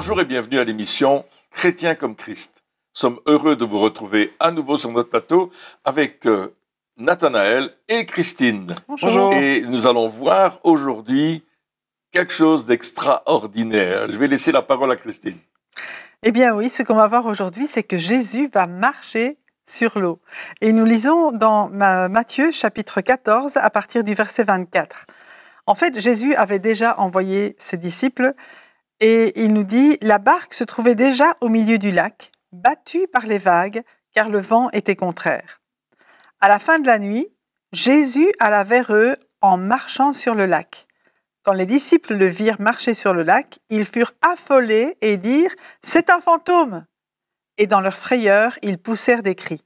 Bonjour et bienvenue à l'émission Chrétiens comme Christ. Nous sommes heureux de vous retrouver à nouveau sur notre plateau avec Nathanaël et Christine. Bonjour. Et nous allons voir aujourd'hui quelque chose d'extraordinaire. Je vais laisser la parole à Christine. Eh bien oui, ce qu'on va voir aujourd'hui, c'est que Jésus va marcher sur l'eau. Et nous lisons dans Matthieu chapitre 14 à partir du verset 24. En fait, Jésus avait déjà envoyé ses disciples et il nous dit « La barque se trouvait déjà au milieu du lac, battue par les vagues, car le vent était contraire. À la fin de la nuit, Jésus alla vers eux en marchant sur le lac. Quand les disciples le virent marcher sur le lac, ils furent affolés et dirent « C'est un fantôme !» Et dans leur frayeur, ils poussèrent des cris.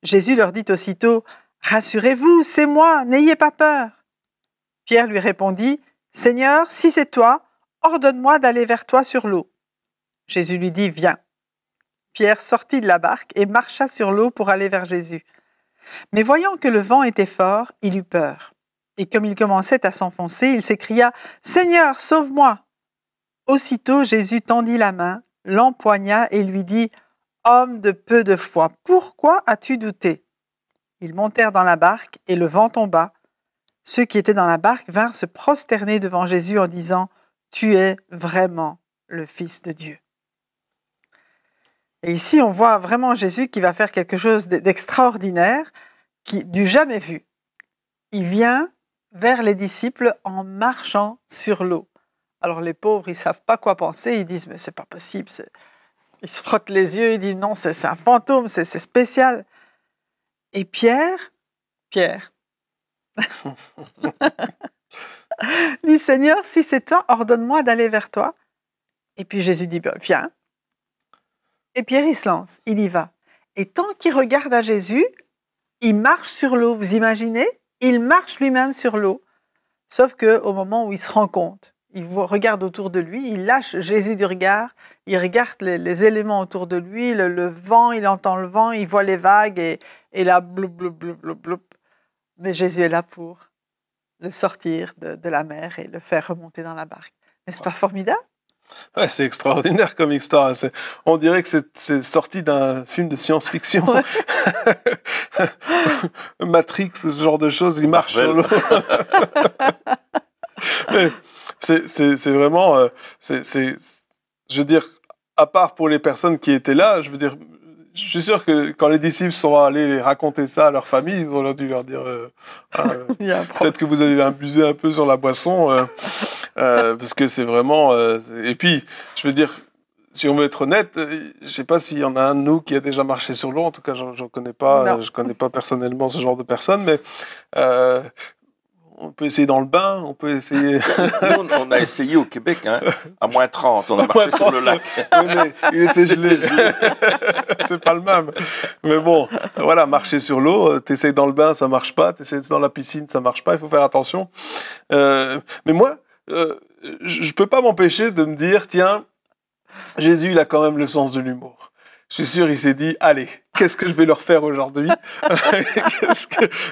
Jésus leur dit aussitôt « Rassurez-vous, c'est moi, n'ayez pas peur !» Pierre lui répondit « Seigneur, si c'est toi, ordonne-moi d'aller vers toi sur l'eau. » Jésus lui dit « Viens !» Pierre sortit de la barque et marcha sur l'eau pour aller vers Jésus. Mais voyant que le vent était fort, il eut peur. Et comme il commençait à s'enfoncer, il s'écria « Seigneur, sauve-moi !» Aussitôt Jésus tendit la main, l'empoigna et lui dit « Homme de peu de foi, pourquoi as-tu douté ?» Ils montèrent dans la barque et le vent tomba. Ceux qui étaient dans la barque vinrent se prosterner devant Jésus en disant « Tu es vraiment le Fils de Dieu. » Et ici, on voit vraiment Jésus qui va faire quelque chose d'extraordinaire, du jamais vu. Il vient vers les disciples en marchant sur l'eau. Alors les pauvres, ils ne savent pas quoi penser, ils disent « mais c'est pas possible ». Ils se frottent les yeux, ils disent « non, c'est un fantôme, c'est spécial ». Et Pierre dit « Seigneur, si c'est toi, ordonne-moi d'aller vers toi ». Et puis Jésus dit « viens ». Et Pierre, il se lance, il y va. Et tant qu'il regarde à Jésus, il marche sur l'eau, vous imaginez ? Il marche lui-même sur l'eau. Sauf qu'au moment où il se rend compte, il regarde autour de lui, il lâche Jésus du regard, il regarde les éléments autour de lui, le vent, il entend le vent, il voit les vagues et là, bloup, bloup, bloup, bloup, bloup. Mais Jésus est là pour le sortir de la mer et le faire remonter dans la barque. N'est-ce pas formidable ? Ouais, c'est extraordinaire comme histoire. On dirait que c'est sorti d'un film de science-fiction. Ouais. Matrix, ce genre de choses, il marche sur l'eau. Mais c'est vraiment... je veux dire, à part pour les personnes qui étaient là, je veux dire, je suis sûr que quand les disciples sont allés raconter ça à leur famille, ils ont dû leur dire peut-être que vous avez abusé un peu sur la boisson. Parce que c'est vraiment... et puis, je veux dire, si on veut être honnête, je ne sais pas s'il y en a un de nous qui a déjà marché sur l'eau. En tout cas, je ne connais pas. Je connais pas personnellement ce genre de personne, mais on peut essayer dans le bain, on peut essayer... Nous, on a essayé au Québec, hein, à moins 30, on a marché sur le lac. Oui, mais il était gelé. C'est pas le même. Mais bon, voilà, marcher sur l'eau, t'essayes dans le bain, ça marche pas. T'essayes dans la piscine, ça marche pas. Il faut faire attention. Mais moi... je peux pas m'empêcher de me dire, tiens, Jésus, il a quand même le sens de l'humour. Je suis sûr, il s'est dit, allez, qu'est-ce que je vais leur faire aujourd'hui ?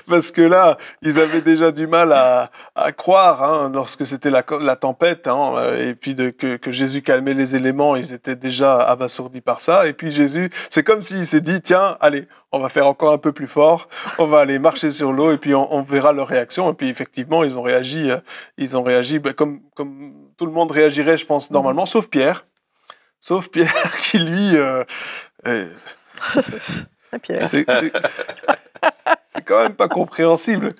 Parce que là, ils avaient déjà du mal à croire, hein, lorsque c'était la tempête, hein, et puis que Jésus calmait les éléments, ils étaient déjà abasourdis par ça. Et puis Jésus, c'est comme s'il s'est dit, tiens, allez, on va faire encore un peu plus fort, on va aller marcher sur l'eau, et puis on verra leur réaction. Et puis effectivement, ils ont réagi comme tout le monde réagirait, je pense, normalement, sauf Pierre qui lui... Pierre. C'est quand même pas compréhensible.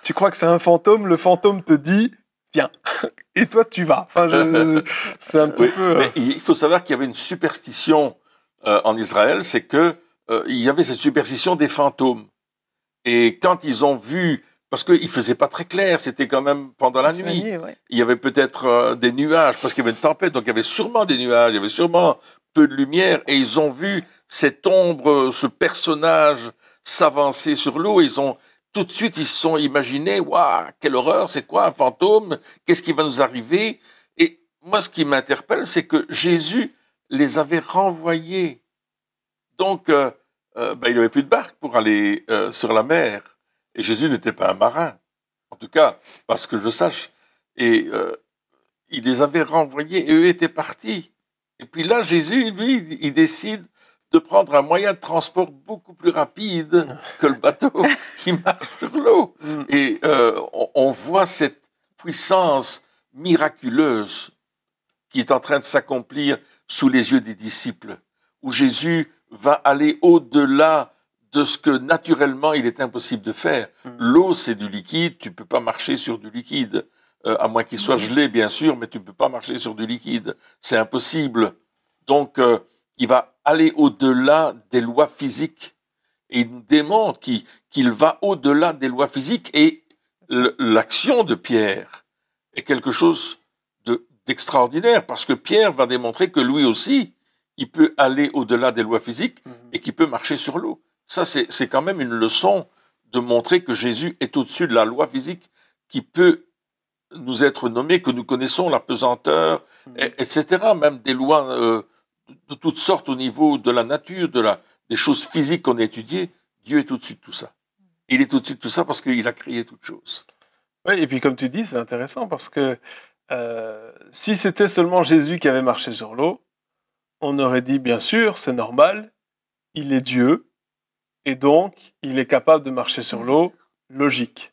Tu crois que c'est un fantôme, le fantôme te dit viens, et toi tu vas. Enfin, c'est un petit peu. Mais il faut savoir qu'il y avait une superstition en Israël, c'est que il y avait cette superstition des fantômes. Et quand ils ont vu, parce qu'il faisait pas très clair, c'était quand même pendant la nuit. Ouais. Il y avait peut-être des nuages, parce qu'il y avait une tempête, donc il y avait sûrement des nuages, il y avait sûrement peu de lumière, et ils ont vu cette ombre, ce personnage s'avancer sur l'eau, et tout de suite, ils se sont imaginés, waouh, quelle horreur, c'est quoi un fantôme? Qu'est-ce qui va nous arriver? Et moi, ce qui m'interpelle, c'est que Jésus les avait renvoyés. Donc, il n'y avait plus de barque pour aller sur la mer. Et Jésus n'était pas un marin. En tout cas, parce que je sache. Et il les avait renvoyés et eux étaient partis. Et puis là, Jésus, lui, il décide de prendre un moyen de transport beaucoup plus rapide que le bateau qui marche sur l'eau. Et on voit cette puissance miraculeuse qui est en train de s'accomplir sous les yeux des disciples, où Jésus va aller au-delà de ce que naturellement il est impossible de faire. L'eau, c'est du liquide, tu peux pas marcher sur du liquide, à moins qu'il soit gelé, bien sûr, mais tu peux pas marcher sur du liquide. C'est impossible. Donc, il va aller au-delà des lois physiques et il nous démontre qu'il va au-delà des lois physiques et l'action de Pierre est quelque chose d'extraordinaire parce que Pierre va démontrer que lui aussi, il peut aller au-delà des lois physiques et qu'il peut marcher sur l'eau. Ça, c'est quand même une leçon de montrer que Jésus est au-dessus de la loi physique qui peut nous être nommée, que nous connaissons la pesanteur, etc. Même des lois de toutes sortes au niveau de la nature, des choses physiques qu'on a étudiées. Dieu est au-dessus de tout ça. Il est au-dessus de tout ça parce qu'il a créé toutes choses. Oui, et puis comme tu dis, c'est intéressant parce que si c'était seulement Jésus qui avait marché sur l'eau, on aurait dit, bien sûr, c'est normal, il est Dieu, et donc il est capable de marcher sur l'eau, logique.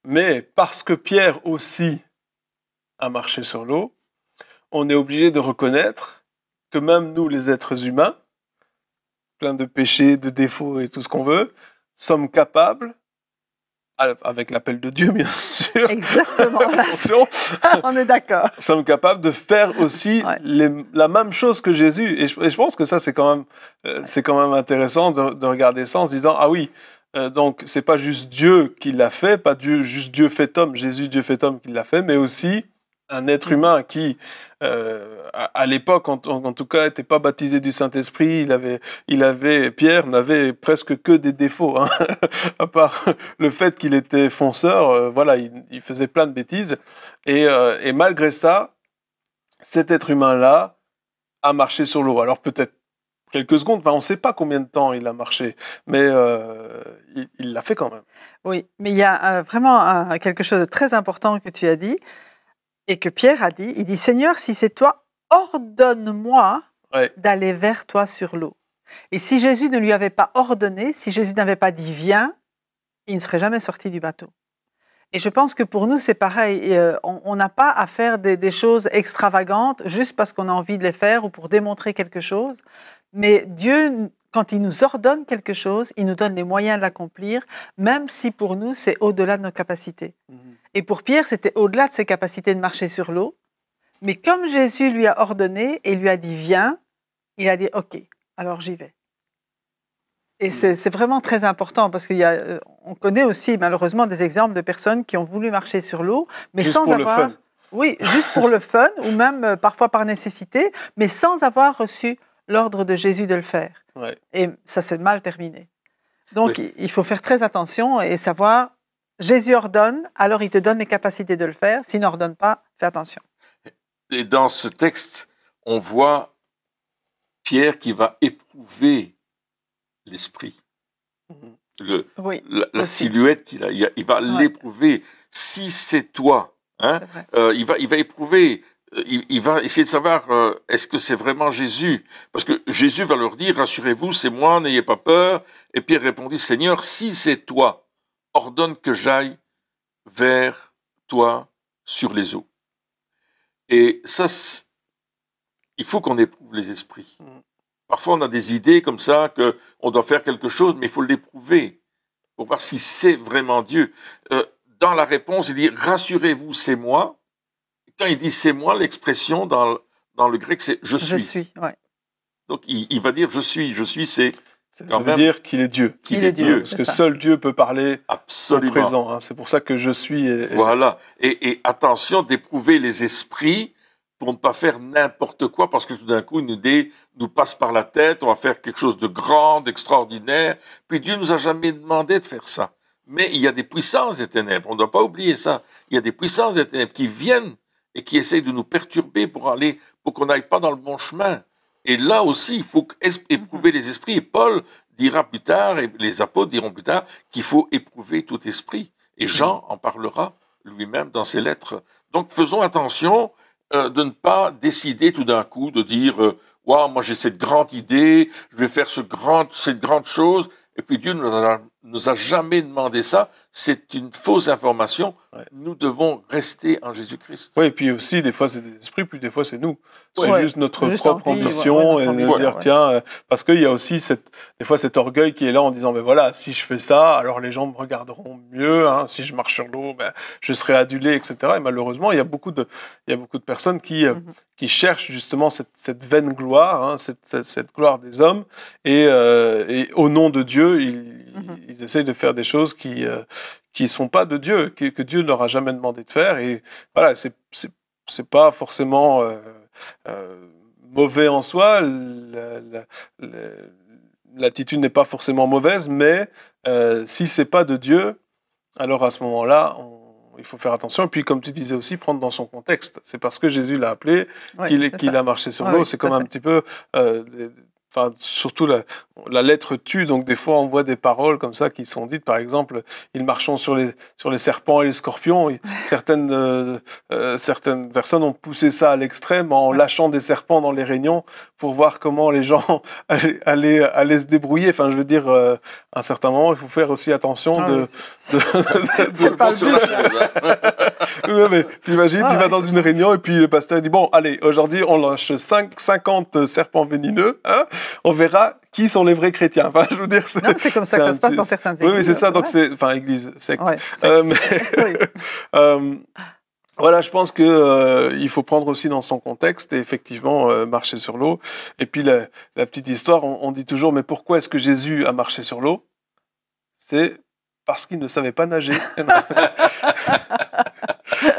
Mais parce que Pierre aussi a marché sur l'eau, on est obligé de reconnaître que même nous, les êtres humains, pleins de péchés, de défauts et tout ce qu'on veut, sommes capables, avec l'appel de Dieu bien sûr, Exactement, on est d'accord, sommes capables de faire aussi la même chose que Jésus. Et je pense que ça, c'est quand même intéressant de regarder ça en se disant, ah oui, donc c'est pas juste Dieu qui l'a fait, pas juste Dieu fait homme, Jésus Dieu fait homme qui l'a fait, mais aussi un être humain qui, à l'époque, en tout cas, n'était pas baptisé du Saint-Esprit. Pierre n'avait presque que des défauts, hein. À part le fait qu'il était fonceur, voilà, il faisait plein de bêtises. Et malgré ça, cet être humain-là a marché sur l'eau. Alors peut-être quelques secondes, enfin, on ne sait pas combien de temps il a marché, mais il l'a fait quand même. Oui, mais il y a vraiment quelque chose de très important que tu as dit. Et que Pierre a dit, il dit, Seigneur, si c'est toi, ordonne-moi d'aller vers toi sur l'eau. Et si Jésus ne lui avait pas ordonné, si Jésus n'avait pas dit viens, il ne serait jamais sorti du bateau. Et je pense que pour nous, c'est pareil. On n'a pas à faire des choses extravagantes juste parce qu'on a envie de les faire ou pour démontrer quelque chose. Mais Dieu, quand il nous ordonne quelque chose, il nous donne les moyens de l'accomplir, même si pour nous, c'est au-delà de nos capacités. Et pour Pierre, c'était au-delà de ses capacités de marcher sur l'eau. Mais comme Jésus lui a ordonné et lui a dit « viens », il a dit « ok, alors j'y vais ». Et c'est vraiment très important parce qu'on connaît aussi malheureusement des exemples de personnes qui ont voulu marcher sur l'eau, mais juste sans pour avoir... le fun. Oui, juste pour le fun ou même parfois par nécessité, mais sans avoir reçu l'ordre de Jésus de le faire. Et ça s'est mal terminé. Donc il faut faire très attention et savoir... Jésus ordonne, alors il te donne les capacités de le faire. S'il n'ordonne pas, fais attention. Et dans ce texte, on voit Pierre qui va éprouver l'esprit. La silhouette qu'il a, il va l'éprouver. Si c'est toi, hein, il va éprouver, il va essayer de savoir est-ce que c'est vraiment Jésus. Parce que Jésus va leur dire, rassurez-vous, c'est moi, n'ayez pas peur. Et Pierre répondit, Seigneur, si c'est toi, ordonne que j'aille vers toi sur les eaux. Et ça, il faut qu'on éprouve les esprits. Parfois, on a des idées comme ça, qu'on doit faire quelque chose, mais il faut l'éprouver pour voir si c'est vraiment Dieu. Dans la réponse, il dit « Rassurez-vous, c'est moi ». Quand il dit « c'est moi », l'expression dans le grec, c'est « je suis ». Je suis, ouais. Donc, il va dire « je suis ». « Je suis », c'est... Ça veut dire qu'il est Dieu. Qu'il est Dieu. Parce que seul Dieu peut parler absolument au présent. Hein. C'est pour ça que je suis. Voilà. Et attention d'éprouver les esprits pour ne pas faire n'importe quoi, parce que tout d'un coup, une idée nous passe par la tête, on va faire quelque chose de grand, d'extraordinaire. Puis Dieu nous a jamais demandé de faire ça. Mais il y a des puissances des ténèbres, on ne doit pas oublier ça. Il y a des puissances des ténèbres qui viennent et qui essayent de nous perturber pour qu'on n'aille pas dans le bon chemin. Et là aussi, il faut éprouver les esprits. Et Paul dira plus tard, et les apôtres diront plus tard, qu'il faut éprouver tout esprit. Et Jean en parlera lui-même dans ses lettres. Donc faisons attention de ne pas décider tout d'un coup de dire waouh, moi j'ai cette grande idée, je vais faire cette grande chose, et puis Dieu nous a jamais demandé ça. C'est une fausse information. Ouais. Nous devons rester en Jésus-Christ. Oui, et puis aussi, des fois, c'est des esprits, puis des fois, c'est nous. C'est Ouais. juste notre Juste propre envie, ambition, ouais, et notre de ambition, dire, ouais. tiens, parce qu'il y a aussi des fois cet orgueil qui est là en disant, ben voilà, si je fais ça, alors les gens me regarderont mieux, hein, si je marche sur l'eau, ben, je serai adulé, etc. Et malheureusement, il y a beaucoup de personnes qui cherchent justement cette vaine gloire, hein, cette gloire des hommes, et au nom de Dieu, ils essayent de faire des choses qui sont pas de Dieu, que Dieu ne leur a jamais demandé de faire. Et voilà, c'est pas forcément mauvais en soi. L'attitude n'est pas forcément mauvaise, mais si c'est pas de Dieu, alors à ce moment-là, il faut faire attention. Et puis, comme tu disais aussi, prendre dans son contexte. C'est parce que Jésus l'a appelé qu'il a marché sur l'eau. Oui, c'est comme un petit peu... Enfin, surtout la lettre tue, donc des fois on voit des paroles comme ça qui sont dites, par exemple, ils marchent sur les serpents et les scorpions. Certaines personnes ont poussé ça à l'extrême en lâchant des serpents dans les réunions pour voir comment les gens allaient se débrouiller. Enfin, je veux dire, à un certain moment, il faut faire aussi attention c'est pas le but. Oui, mais t'imagines, tu vas dans une réunion et puis le pasteur dit, bon, allez, aujourd'hui on lâche 50 serpents vénineux, hein, on verra qui sont les vrais chrétiens. Enfin, je veux dire, c'est comme ça que ça se passe dans certaines églises. Oui, c'est ça. Donc église, secte. Ouais, Voilà, je pense que il faut prendre aussi dans son contexte et effectivement marcher sur l'eau. Et puis la petite histoire, on dit toujours, mais pourquoi est-ce que Jésus a marché sur l'eau? C'est parce qu'il ne savait pas nager.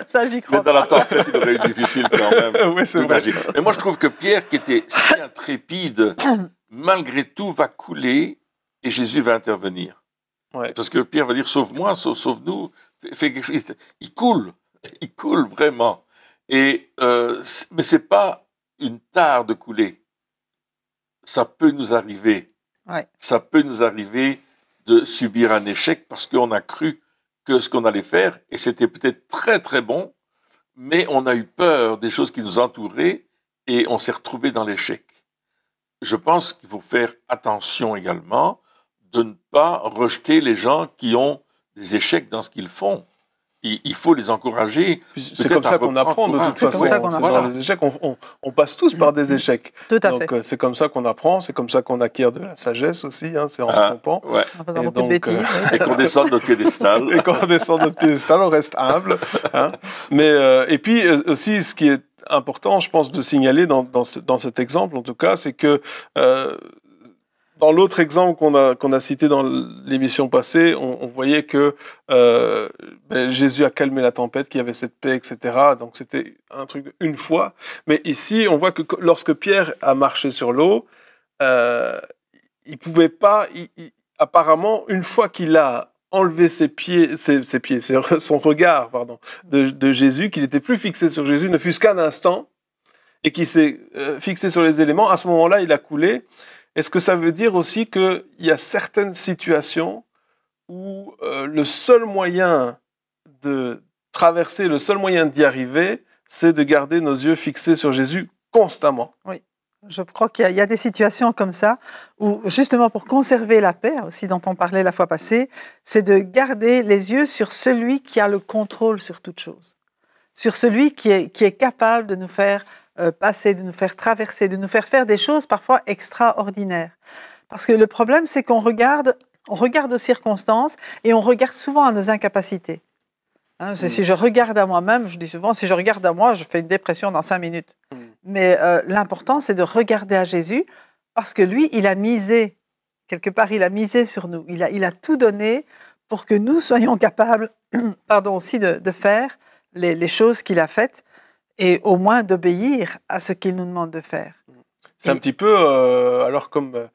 Ça, j'y crois. Mais dans la tempête, il aurait eu difficile quand même. Oui, c'est vrai. Mais moi, je trouve que Pierre, qui était si intrépide, malgré tout, va couler et Jésus va intervenir. Ouais. Parce que Pierre va dire, sauve-moi, sauve-nous, fais quelque chose. Il coule vraiment. Mais c'est pas une tare de couler. Ça peut nous arriver. Ouais. Ça peut nous arriver de subir un échec parce qu'on a cru que ce qu'on allait faire, et c'était peut-être très très bon, mais on a eu peur des choses qui nous entouraient et on s'est retrouvé dans l'échec. Je pense qu'il faut faire attention également de ne pas rejeter les gens qui ont des échecs dans ce qu'ils font. Il faut les encourager. C'est comme ça qu'on apprend de toute façon. Dans les échecs, on passe tous par des échecs. Tout à fait. Donc c'est comme ça qu'on apprend, c'est comme ça qu'on acquiert de la sagesse aussi, hein, c'est en se trompant. Ouais. En faisant beaucoup de bêtises. Et qu'on descende de notre piédestal. Et quand on descend de notre piédestal, on reste humble. Hein. Mais et puis aussi, ce qui est important, je pense, de signaler dans cet exemple, en tout cas, c'est que dans l'autre exemple qu'on a cité dans l'émission passée, on voyait que Jésus a calmé la tempête, qu'il y avait cette paix, etc. Donc c'était un truc une fois. Mais ici, on voit que lorsque Pierre a marché sur l'eau, il pouvait pas. Apparemment, une fois qu'il a enlevé son regard, de Jésus, qu'il n'était plus fixé sur Jésus, ne fût-ce qu'un instant, et qu'il s'est fixé sur les éléments, à ce moment-là, il a coulé. Est-ce que ça veut dire aussi qu'il y a certaines situations où le seul moyen de traverser, le seul moyen d'y arriver, c'est de garder nos yeux fixés sur Jésus constamment? Oui, je crois qu'il y a des situations comme ça où, justement, pour conserver la paix, aussi dont on parlait la fois passée, c'est de garder les yeux sur celui qui a le contrôle sur toute chose, sur celui qui est capable de nous faire passer, de nous faire traverser, de nous faire des choses parfois extraordinaires. Parce que le problème, c'est qu'on regarde aux circonstances et on regarde souvent à nos incapacités. Hein, si je regarde à moi-même, je dis souvent, si je regarde à moi, je fais une dépression dans 5 minutes. Mais l'important, c'est de regarder à Jésus parce que lui, il a misé, quelque part, il a misé sur nous. Il a tout donné pour que nous soyons capables aussi de faire les choses qu'il a faites et au moins d'obéir à ce qu'il nous demande de faire. C'est un petit peu, alors comme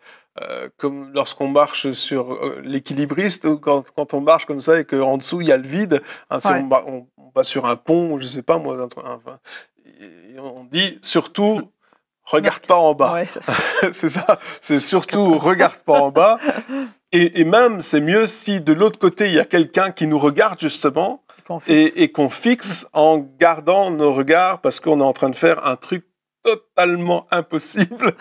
lorsqu'on marche sur l'équilibriste, ou quand on marche comme ça et qu'en dessous il y a le vide, hein, si on va sur un pont, je sais pas moi, on dit surtout regarde pas en bas. Ouais, ça, c'est ça, c'est surtout regarde pas en bas. Et même c'est mieux si de l'autre côté il y a quelqu'un qui nous regarde justement. et qu'on fixe en gardant nos regards parce qu'on est en train de faire un truc totalement impossible,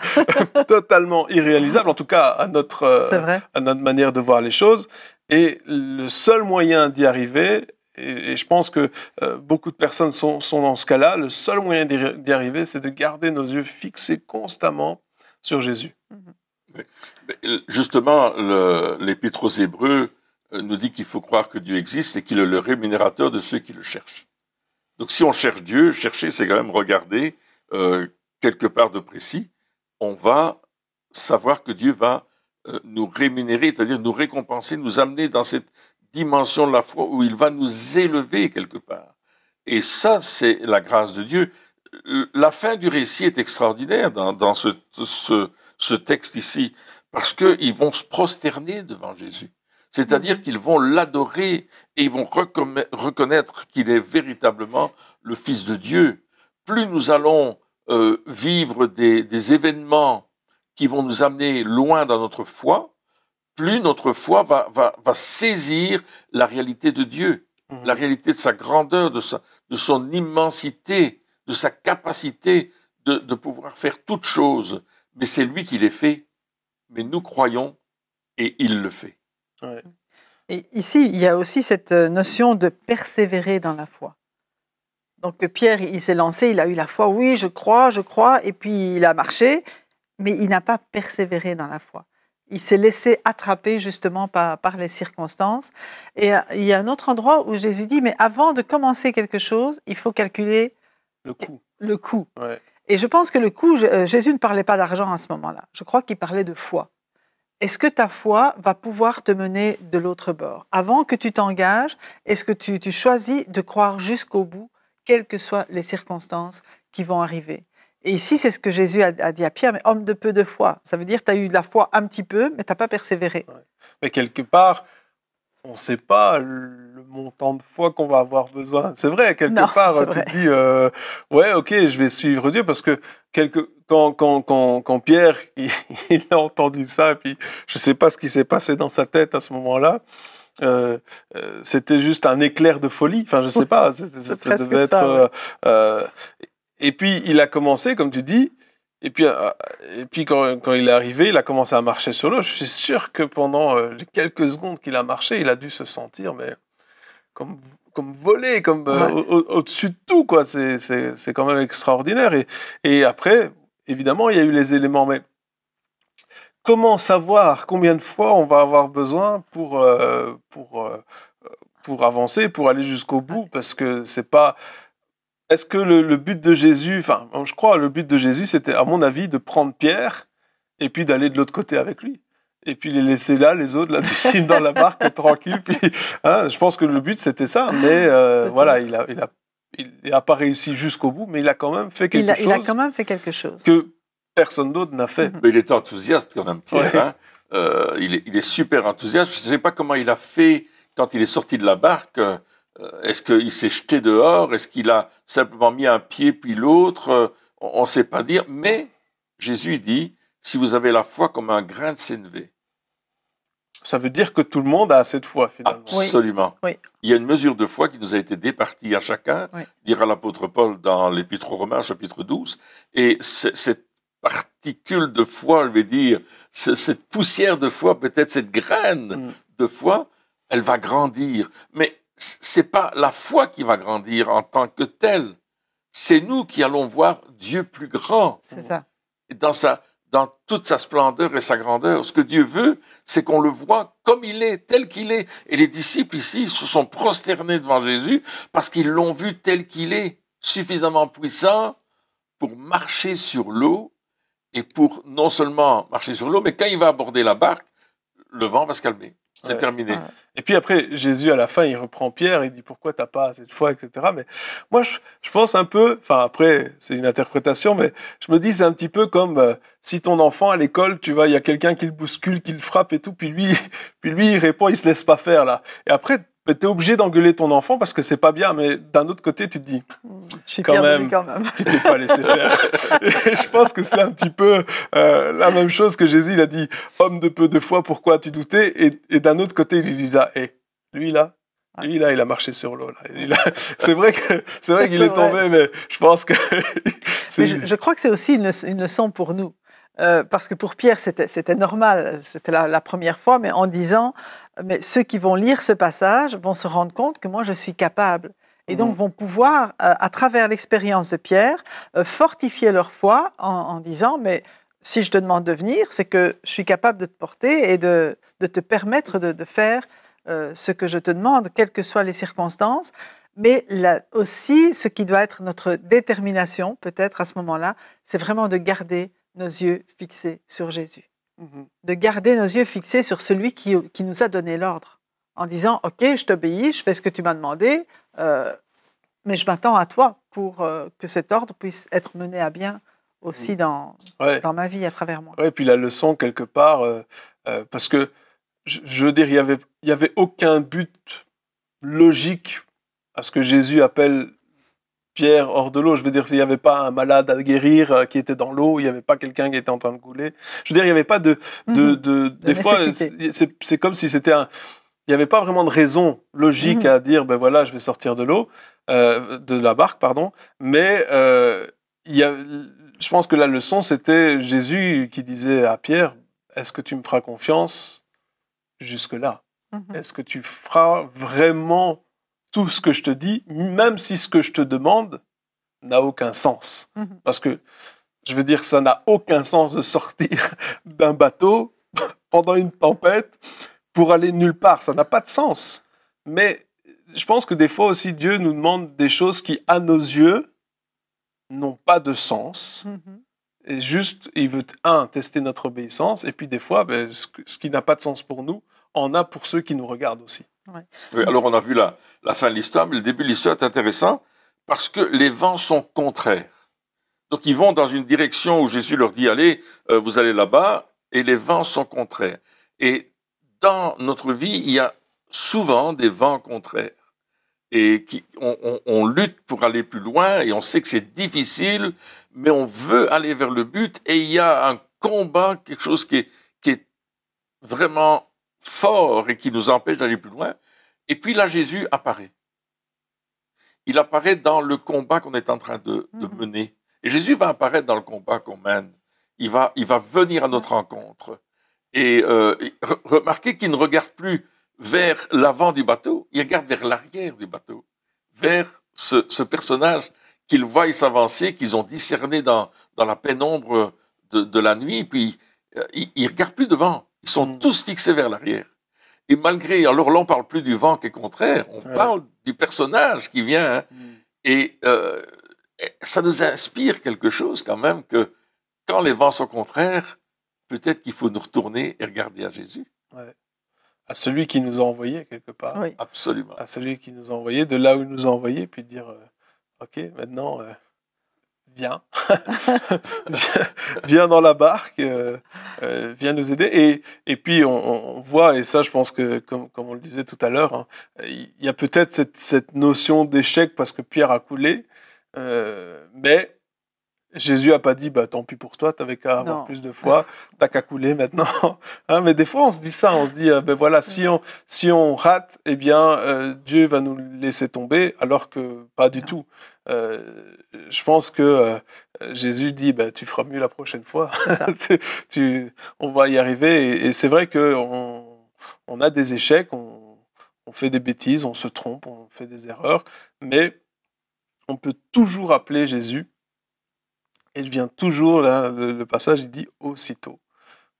totalement irréalisable, en tout cas à notre manière de voir les choses. Et le seul moyen d'y arriver, et je pense que beaucoup de personnes sont dans ce cas-là, le seul moyen d'y arriver, c'est de garder nos yeux fixés constamment sur Jésus. Justement, l'Épître aux Hébreux nous dit qu'il faut croire que Dieu existe et qu'il est le rémunérateur de ceux qui le cherchent. Donc si on cherche Dieu, chercher, c'est quand même regarder quelque part de précis. On va savoir que Dieu va nous rémunérer, c'est-à-dire nous récompenser, nous amener dans cette dimension de la foi où il va nous élever quelque part. Et ça, c'est la grâce de Dieu. La fin du récit est extraordinaire dans ce texte ici, parce qu'ils vont se prosterner devant Jésus. C'est-à-dire qu'ils vont l'adorer et ils vont reconnaître qu'il est véritablement le Fils de Dieu. Plus nous allons vivre des événements qui vont nous amener loin dans notre foi, plus notre foi va saisir la réalité de Dieu, la réalité de sa grandeur, de son immensité, de sa capacité de pouvoir faire toutes choses. Mais c'est lui qui les fait, mais nous croyons et il le fait. Ouais. Et ici, il y a aussi cette notion de persévérer dans la foi. Donc Pierre, il s'est lancé, il a eu la foi, oui, je crois, et puis il a marché, mais il n'a pas persévéré dans la foi. Il s'est laissé attraper justement par les circonstances. Et il y a un autre endroit où Jésus dit, mais avant de commencer quelque chose, il faut calculer le coût. Ouais. Et je pense que le coût, Jésus ne parlait pas d'argent à ce moment-là. Je crois qu'il parlait de foi. Est-ce que ta foi va pouvoir te mener de l'autre bord? Avant que tu t'engages, est-ce que tu choisis de croire jusqu'au bout, quelles que soient les circonstances qui vont arriver? Et ici, c'est ce que Jésus a dit à Pierre, mais homme de peu de foi. Ça veut dire que tu as eu de la foi un petit peu, mais tu n'as pas persévéré. Ouais. Mais quelque part, on ne sait pas le montant de foi qu'on va avoir besoin. C'est vrai, quelque part, tu te dis, ouais, ok, je vais suivre Dieu, parce que quand Pierre il a entendu ça, et puis je ne sais pas ce qui s'est passé dans sa tête à ce moment-là, c'était juste un éclair de folie. Enfin, je ne sais pas, ça devait être... et puis, il a commencé, comme tu dis, et puis quand il est arrivé, il a commencé à marcher sur l'eau. Je suis sûr que pendant les quelques secondes qu'il a marché, il a dû se sentir comme volé, au-dessus de tout, quoi. C'est quand même extraordinaire. Et après, évidemment, il y a eu les éléments. Mais comment savoir combien de fois on va avoir besoin pour avancer, pour aller jusqu'au bout? Parce que c'est pas... Est-ce que le but de Jésus, enfin, je crois, le but de Jésus, c'était, à mon avis, de prendre Pierre et puis d'aller de l'autre côté avec lui. Et puis les laisser là, les autres, là, disciples dans la barque, tranquille. Puis, je pense que le but, c'était ça. Mais voilà, il a pas réussi jusqu'au bout, mais il a quand même fait quelque chose. Il a quand même fait quelque chose. Que personne d'autre n'a fait. Mais il était enthousiaste quand même, Pierre. Ouais. Hein. Il est super enthousiaste. Je ne sais pas comment il a fait quand il est sorti de la barque. Est-ce qu'il s'est jeté dehors? Est-ce qu'il a simplement mis un pied puis l'autre? On ne sait pas dire. Mais Jésus dit, si vous avez la foi comme un grain de sénévé. Ça veut dire que tout le monde a assez de foi, finalement. Absolument. Oui. Il y a une mesure de foi qui nous a été départie à chacun, dira l'apôtre Paul dans l'Épître aux Romains, chapitre 12. Et cette particule de foi, je vais dire, cette poussière de foi, peut-être cette graine de foi, elle va grandir. Mais c'est pas la foi qui va grandir en tant que telle. C'est nous qui allons voir Dieu plus grand. C'est ça. Dans toute sa splendeur et sa grandeur. Ce que Dieu veut, c'est qu'on le voit comme il est, tel qu'il est. Et les disciples ici se sont prosternés devant Jésus parce qu'ils l'ont vu tel qu'il est, suffisamment puissant pour marcher sur l'eau et pour non seulement marcher sur l'eau, mais quand il va aborder la barque, le vent va se calmer. C'est terminé. Ouais. Et puis après, Jésus, à la fin, il reprend Pierre, il dit « Pourquoi t'as pas assez de foi ?» etc. Mais moi, je pense un peu, enfin après, c'est une interprétation, mais je me dis, c'est un petit peu comme si ton enfant, à l'école, tu vois, il y a quelqu'un qui le bouscule, qui le frappe et tout, puis lui, il répond, il se laisse pas faire, là. Et après, t'es obligé d'engueuler ton enfant parce que c'est pas bien, mais d'un autre côté, tu te dis, quand même, tu t'es pas laissé faire. Et je pense que c'est un petit peu la même chose que Jésus, il a dit, homme de peu de foi, pourquoi tu doutais? Et d'un autre côté, il lui disait, lui là, Ouais. Lui, là, il a marché sur l'eau. C'est vrai qu'il est tombé, mais je pense que... Mais je crois que c'est aussi une leçon pour nous. Parce que pour Pierre, c'était normal, c'était la première fois, mais en disant, mais ceux qui vont lire ce passage vont se rendre compte que moi, je suis capable. Et donc vont pouvoir, à travers l'expérience de Pierre, fortifier leur foi en disant, mais si je te demande de venir, c'est que je suis capable de te porter et de te permettre de faire ce que je te demande, quelles que soient les circonstances. Mais là aussi, ce qui doit être notre détermination, peut-être à ce moment-là, c'est vraiment de garder nos yeux fixés sur Jésus. De garder nos yeux fixés sur celui qui nous a donné l'ordre. En disant, OK, je t'obéis, je fais ce que tu m'as demandé, mais je m'attends à toi pour que cet ordre puisse être mené à bien aussi dans ma vie, à travers moi. Oui, puis la leçon, quelque part, parce que, je veux dire, il y avait aucun but logique à ce que Jésus appelle Pierre hors de l'eau. Je veux dire, il n'y avait pas un malade à guérir qui était dans l'eau, il n'y avait pas quelqu'un qui était en train de couler. Je veux dire, il n'y avait pas des fois, c'est comme si c'était il n'y avait pas vraiment de raison logique à dire, ben voilà, je vais sortir de l'eau, de la barque, pardon. Mais je pense que la leçon, c'était Jésus qui disait à Pierre, est-ce que tu me feras confiance jusque-là? Est-ce que tu feras vraiment tout ce que je te dis, même si ce que je te demande n'a aucun sens? Parce que, je veux dire, ça n'a aucun sens de sortir d'un bateau pendant une tempête pour aller nulle part. Ça n'a pas de sens. Mais je pense que des fois aussi, Dieu nous demande des choses qui, à nos yeux, n'ont pas de sens. Et juste, il veut, tester notre obéissance. Et puis des fois, ce qui n'a pas de sens pour nous, en a pour ceux qui nous regardent aussi. Ouais. Oui, alors on a vu la fin de l'histoire, mais le début de l'histoire est intéressant parce que les vents sont contraires. Donc ils vont dans une direction où Jésus leur dit, allez, vous allez là-bas, et les vents sont contraires. Et dans notre vie, il y a souvent des vents contraires. Et on lutte pour aller plus loin, et on sait que c'est difficile, mais on veut aller vers le but, et il y a un combat, quelque chose qui est vraiment fort et qui nous empêche d'aller plus loin. Et puis là, Jésus apparaît. Il apparaît dans le combat qu'on est en train de mener. Et Jésus va apparaître dans le combat qu'on mène. Il va venir à notre rencontre. Et remarquez qu'il ne regarde plus vers l'avant du bateau, il regarde vers l'arrière du bateau, vers ce personnage qu'ils voient s'avancer, qu'ils ont discerné dans la pénombre de la nuit. Puis ils ne regardent plus devant. Ils sont tous fixés vers l'arrière. Et malgré, alors là, on ne parle plus du vent qui est contraire, on parle du personnage qui vient. Hein, et ça nous inspire quelque chose quand même, que quand les vents sont contraires, peut-être qu'il faut nous retourner et regarder à Jésus. Ouais. À celui qui nous a envoyés, quelque part. Oui. Absolument. À celui qui nous a envoyés, de là où il nous a envoyés, puis dire, OK, maintenant... viens. Viens dans la barque, viens nous aider. Et puis, on voit, et ça, je pense que, comme on le disait tout à l'heure, hein, il y a peut-être cette notion d'échec parce que Pierre a coulé, mais Jésus n'a pas dit, tant pis pour toi, t'avais qu'à avoir plus de foi, t'as qu'à couler maintenant. Hein, mais des fois, on se dit ça, on se dit, voilà, si on rate, eh bien, Dieu va nous laisser tomber, alors que pas du tout. Je pense que Jésus dit, tu feras mieux la prochaine fois. On va y arriver. Et c'est vrai qu'on a des échecs, on fait des bêtises, on se trompe, on fait des erreurs, mais on peut toujours appeler Jésus. Et il vient toujours, là, le passage, il dit aussitôt.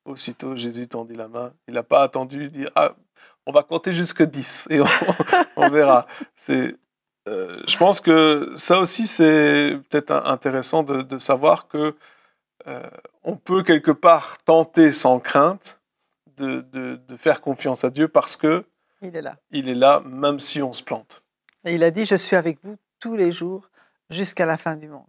Aussitôt, Jésus tendit la main. Il n'a pas attendu, il dit, on va compter jusque 10 et on verra. Je pense que ça aussi, c'est peut-être intéressant de savoir que on peut quelque part tenter sans crainte de faire confiance à Dieu parce que il est là. Il est là, même si on se plante. Et il a dit, je suis avec vous tous les jours jusqu'à la fin du monde.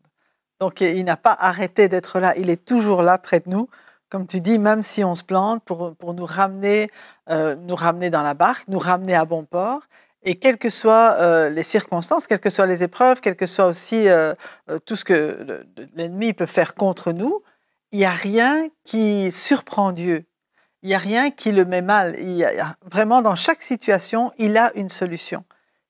Donc, il n'a pas arrêté d'être là. Il est toujours là près de nous, comme tu dis, même si on se plante, pour nous ramener dans la barque, nous ramener à bon port. Et quelles que soient les circonstances, quelles que soient les épreuves, quel que soit aussi tout ce que l'ennemi peut faire contre nous, il n'y a rien qui surprend Dieu. Il n'y a rien qui le met mal. Vraiment, dans chaque situation, il a une solution.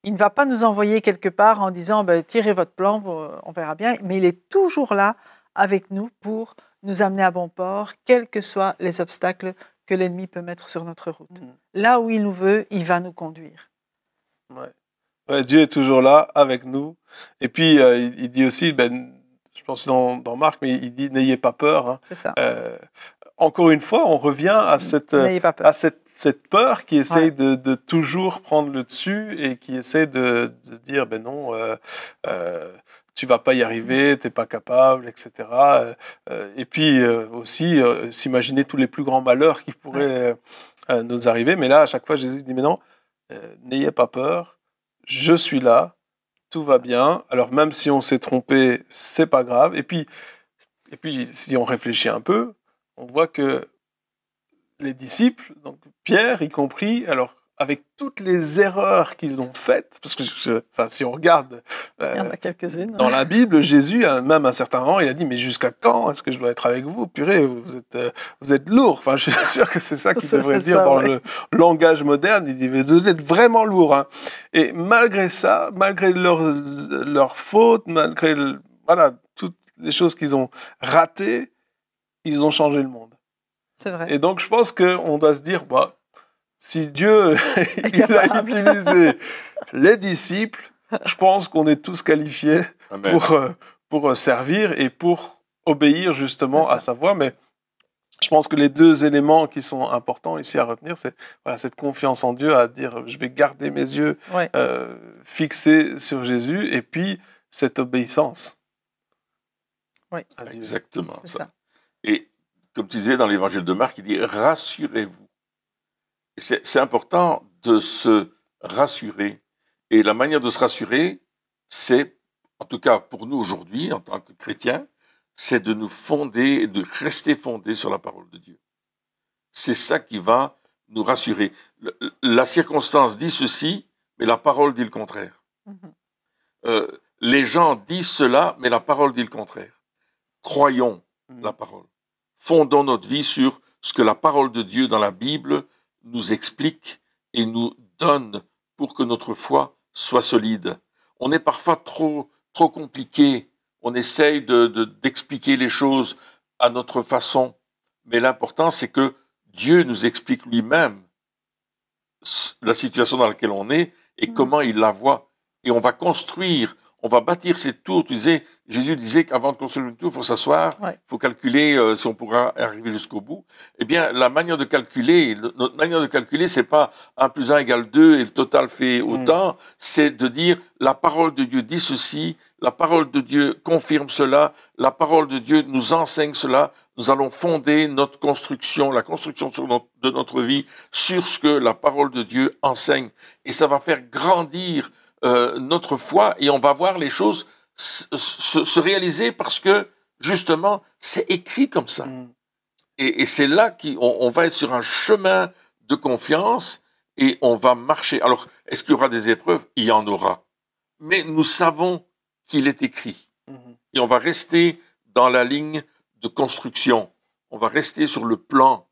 Il ne va pas nous envoyer quelque part en disant ben, tirez votre plan, on verra bien. Mais il est toujours là avec nous pour nous amener à bon port, quels que soient les obstacles que l'ennemi peut mettre sur notre route. Là où il nous veut, il va nous conduire. Ouais. Ouais, Dieu est toujours là avec nous. Et puis, il dit aussi, je pense dans Marc, mais il dit n'ayez pas peur. Hein. C'est ça. Encore une fois, on revient à cette peur qui essaye de toujours prendre le dessus et qui essaie de dire ben non, tu vas pas y arriver, t'es pas capable, etc. Et puis aussi s'imaginer tous les plus grands malheurs qui pourraient nous arriver. Mais là, à chaque fois, Jésus dit mais non, n'ayez pas peur, je suis là, tout va bien. Alors même si on s'est trompé, c'est pas grave. Et puis si on réfléchit un peu, on voit que les disciples, donc Pierre y compris, alors avec toutes les erreurs qu'ils ont faites, parce que si on regarde il y en a quelques-unes. Dans la Bible, Jésus, même à un certain moment, il a dit mais jusqu'à quand est-ce que je dois être avec vous? Purée, vous êtes lourd. Enfin, je suis sûr que c'est ça qu'il devrait dire dans le langage moderne. Il dit vous êtes vraiment lourd. Hein. Et malgré ça, malgré leurs fautes, malgré toutes les choses qu'ils ont ratées, ils ont changé le monde. C'est vrai. Et donc, je pense qu'on doit se dire, si Dieu il a utilisé les disciples, je pense qu'on est tous qualifiés pour servir et pour obéir justement à sa voix. Mais je pense que les deux éléments qui sont importants ici à retenir, c'est cette confiance en Dieu, à dire je vais garder mes yeux fixés sur Jésus, et puis cette obéissance. Oui, exactement ça. Et comme tu disais dans l'évangile de Marc, il dit « rassurez-vous ». C'est important de se rassurer. Et la manière de se rassurer, c'est, en tout cas pour nous aujourd'hui, en tant que chrétiens, c'est de nous fonder, de rester fondés sur la parole de Dieu. C'est ça qui va nous rassurer. La circonstance dit ceci, mais la parole dit le contraire. Les gens disent cela, mais la parole dit le contraire. Croyons la parole. Fondons notre vie sur ce que la parole de Dieu dans la Bible nous explique et nous donne pour que notre foi soit solide. On est parfois trop compliqué. On essaye d'expliquer les choses à notre façon. Mais l'important, c'est que Dieu nous explique lui-même la situation dans laquelle on est et comment il la voit. Et on va construire, on va bâtir cette tour. Jésus disait qu'avant de construire une tour, il faut s'asseoir, il faut calculer si on pourra arriver jusqu'au bout. Eh bien, notre manière de calculer, c'est pas 1 + 1 = 2 et le total fait autant. C'est de dire, la parole de Dieu dit ceci, la parole de Dieu confirme cela, la parole de Dieu nous enseigne cela. Nous allons fonder notre construction, la construction de notre vie sur ce que la parole de Dieu enseigne. Et ça va faire grandir notre foi et on va voir les choses se réaliser parce que, justement, c'est écrit comme ça. Et c'est là qu'on va être sur un chemin de confiance et on va marcher. Alors, est-ce qu'il y aura des épreuves? Il y en aura. Mais nous savons qu'il est écrit. Et on va rester dans la ligne de construction. On va rester sur le plan,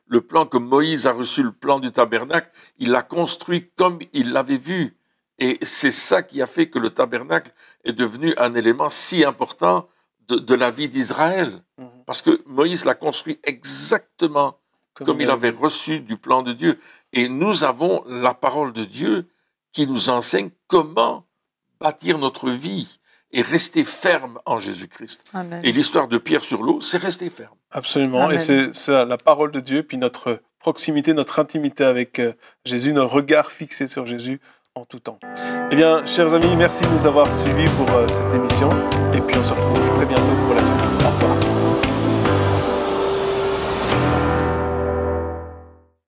le plan que Moïse a reçu, le plan du tabernacle. Il l'a construit comme il l'avait vu. Et c'est ça qui a fait que le tabernacle est devenu un élément si important de la vie d'Israël. Parce que Moïse l'a construit exactement comme il avait reçu du plan de Dieu. Et nous avons la parole de Dieu qui nous enseigne comment bâtir notre vie et rester ferme en Jésus-Christ. Amen. Et l'histoire de Pierre sur l'eau, c'est rester ferme. Absolument. Amen. Et c'est la parole de Dieu, puis notre proximité, notre intimité avec Jésus, notre regard fixé sur Jésus en tout temps. Eh bien, chers amis, merci de nous avoir suivis pour cette émission. Et puis, on se retrouve très bientôt pour la suite. Au revoir.